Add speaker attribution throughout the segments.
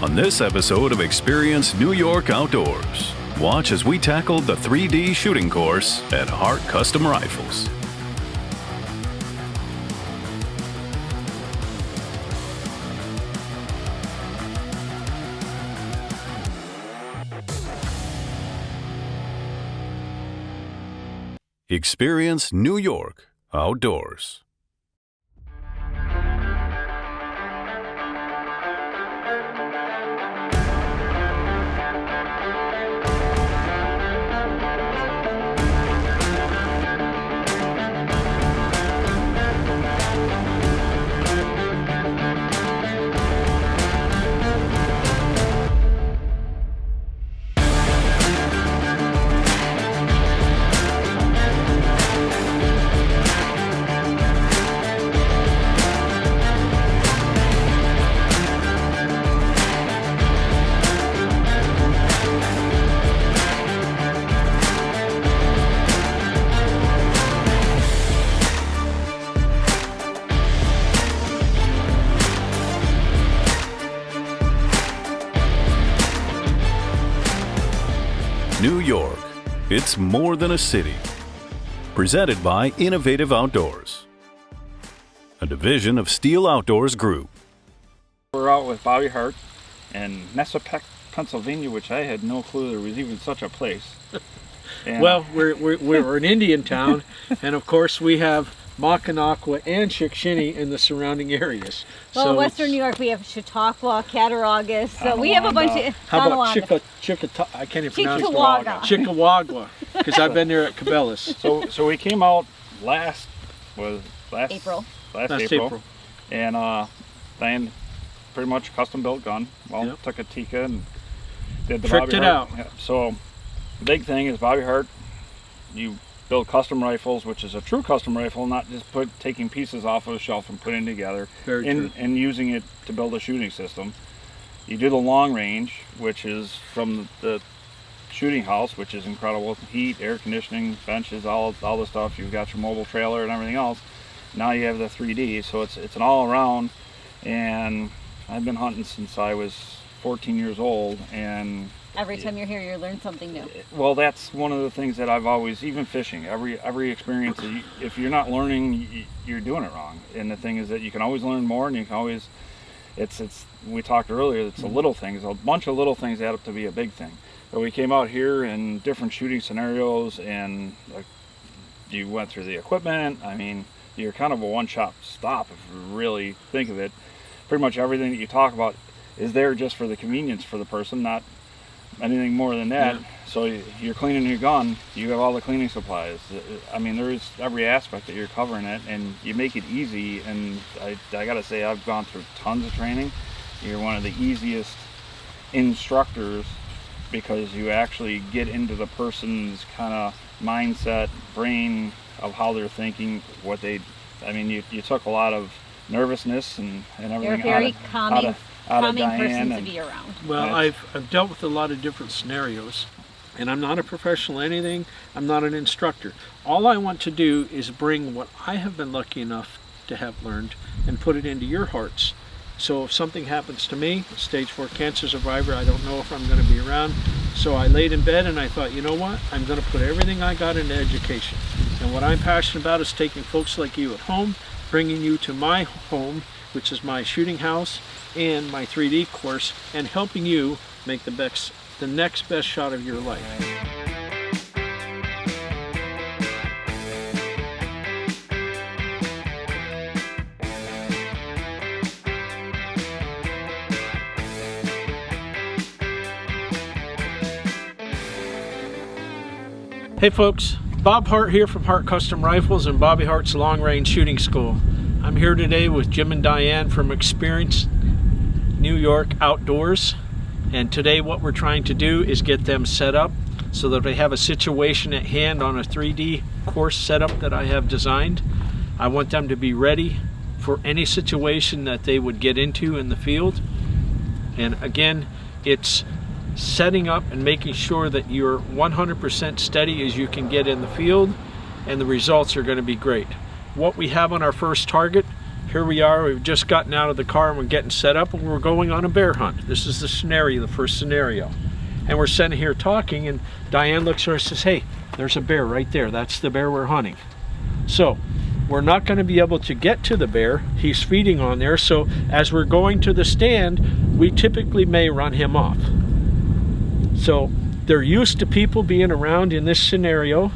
Speaker 1: On this episode of Experience New York Outdoors, watch as we tackle the 3D shooting course at Hart Custom Rifles. Experience New York Outdoors. New York, it's more than a city. Presented by Innovative Outdoors, a division of Steel Outdoors Group.
Speaker 2: We're out with Bobby Hart in Nessapec, Pennsylvania, which I had no clue there was even such a place. And
Speaker 3: well, we're an Indian town, and of course we have Mackinac and Chickasha in the surrounding areas.
Speaker 4: Well,
Speaker 3: so
Speaker 4: in Western New York we have Chautauqua, Cattaraugus, so we have a bunch of...
Speaker 3: How about I can't even pronounce it. Chickawagwa, because I've been there at Cabela's.
Speaker 2: So we came out last
Speaker 4: April.
Speaker 2: Last April. And Diane pretty much custom built gun. Well,
Speaker 3: Yep.
Speaker 2: took a Tikka and did the
Speaker 3: Tricked
Speaker 2: Bobby
Speaker 3: it
Speaker 2: Hart.
Speaker 3: out.
Speaker 2: Yeah. So the big thing is Bobby Hart, you build custom rifles, which is a true custom rifle, not just taking pieces off of a shelf and putting together and using it to build a shooting system. You do the long range, which is from the shooting house, which is incredible. Heat, air conditioning, benches, all the stuff. You've got your mobile trailer and everything else. Now you have the 3D, so it's an all around. And I've been hunting since I was 14 years old, and
Speaker 4: Every time you're here, you learn something new.
Speaker 2: well, that's one of the things that I've always, even fishing, every experience, if you're not learning, you're doing it wrong. And the thing is that you can always learn more, and you can always, we talked earlier, it's the little things, a bunch of little things add up to be a big thing. But we came out here in different shooting scenarios, and you went through the equipment. I mean, you're kind of a one-shop stop if you really think of it. Pretty much everything that you talk about is there just for the convenience for the person, not anything more than that. Yeah. So you're cleaning your gun, you have all the cleaning supplies. I mean, there is every aspect that you're covering it, and you make it easy. And I gotta say, I've gone through tons of training. You're one of the easiest instructors because you actually get into the person's kind of mindset, brain of how they're thinking, you took a lot of nervousness and everything.
Speaker 4: You're a very calming person to be around.
Speaker 3: Well, I've dealt with a lot of different scenarios, and I'm not a professional at anything. I'm not an instructor. All I want to do is bring what I have been lucky enough to have learned and put it into your hearts. So if something happens to me, stage 4 cancer survivor, I don't know if I'm going to be around. So I laid in bed and I thought, you know what? I'm going to put everything I got into education. And what I'm passionate about is taking folks like you at home, bringing you to my home, which is my shooting house and my 3D course, and helping you make the next best shot of your life. Hey folks, Bob Hart here from Hart Custom Rifles and Bobby Hart's Long Range Shooting School. I'm here today with Jim and Diane from Experience New York Outdoors, and today what we're trying to do is get them set up so that they have a situation at hand on a 3D course setup that I have designed. I want them to be ready for any situation that they would get into in the field. And again, it's setting up and making sure that you're 100% steady as you can get in the field, and the results are going to be great. What we have on our first target here we are, we've just gotten out of the car and we're getting set up and we're going on a bear hunt. This is the scenario, the first scenario. And we're sitting here talking and Diane looks at her and says, hey, there's a bear right there. That's the bear we're hunting. So we're not going to be able to get to the bear. He's feeding on there. So as we're going to the stand, we typically may run him off. So they're used to people being around in this scenario.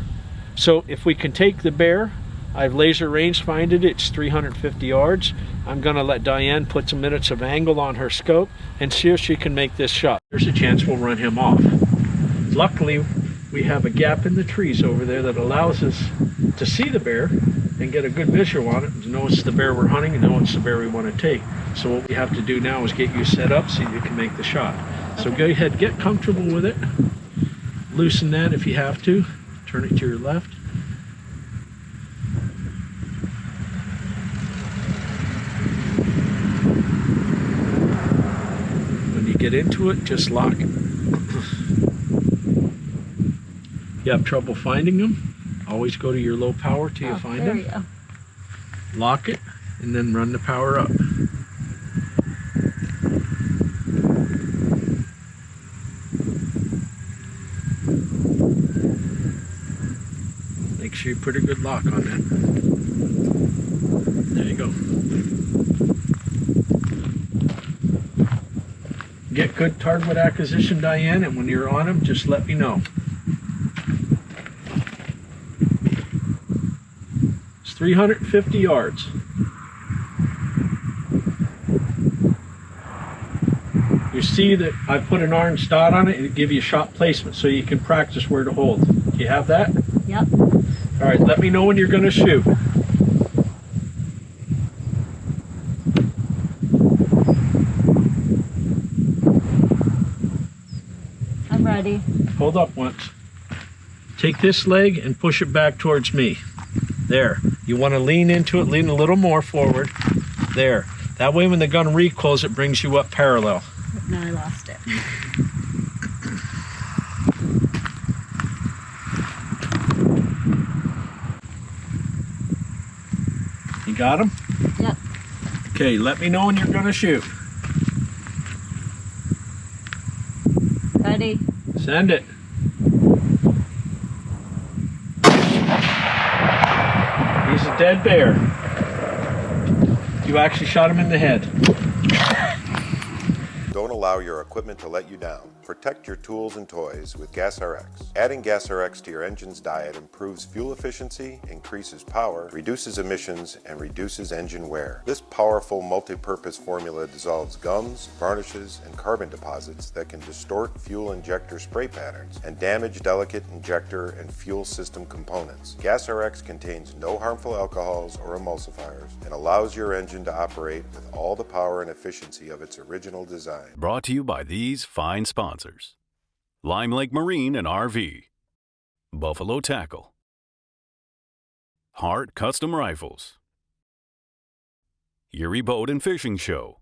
Speaker 3: So if we can take the bear, I've laser range finded it, it's 350 yards. I'm gonna let Diane put some minutes of angle on her scope and see if she can make this shot. There's a chance we'll run him off. Luckily, we have a gap in the trees over there that allows us to see the bear and get a good visual on it, to know it's the bear we're hunting and know it's the bear we want to take. So what we have to do now is get you set up so you can make the shot. So go ahead, get comfortable with it. Loosen that if you have to. Turn it to your left. When you get into it, just lock it. You have trouble finding them, always go to your low power till you find them.
Speaker 4: Go.
Speaker 3: Lock it, and then run the power up. Make sure you put a good lock on that. There you go. Get good target acquisition, Diane, and when you're on them, just let me know. It's 350 yards. You see that I put an orange dot on it and give you shot placement so you can practice where to hold. Do you have that?
Speaker 4: Yep.
Speaker 3: All right, let me know when you're going to shoot.
Speaker 4: I'm ready.
Speaker 3: Hold up once. Take this leg and push it back towards me. There. You want to lean into it, lean a little more forward. There. That way when the gun recoils, it brings you up parallel.
Speaker 4: No, I lost it.
Speaker 3: You got him?
Speaker 4: Yep.
Speaker 3: Okay, let me know when you're going to shoot.
Speaker 4: Ready?
Speaker 3: Send it. He's a dead bear. You actually shot him in the head.
Speaker 5: Don't allow your equipment to let you down. Protect your tools and toys with GasRx. Adding GasRx to your engine's diet improves fuel efficiency, increases power, reduces emissions, and reduces engine wear. This powerful multi-purpose formula dissolves gums, varnishes, and carbon deposits that can distort fuel injector spray patterns and damage delicate injector and fuel system components. GasRx contains no harmful alcohols or emulsifiers and allows your engine to operate with all the power and efficiency of its original design.
Speaker 1: Brought to you by these fine sponsors: Lime Lake Marine and RV, Buffalo Tackle, Hart Custom Rifles, Erie Boat and Fishing Show,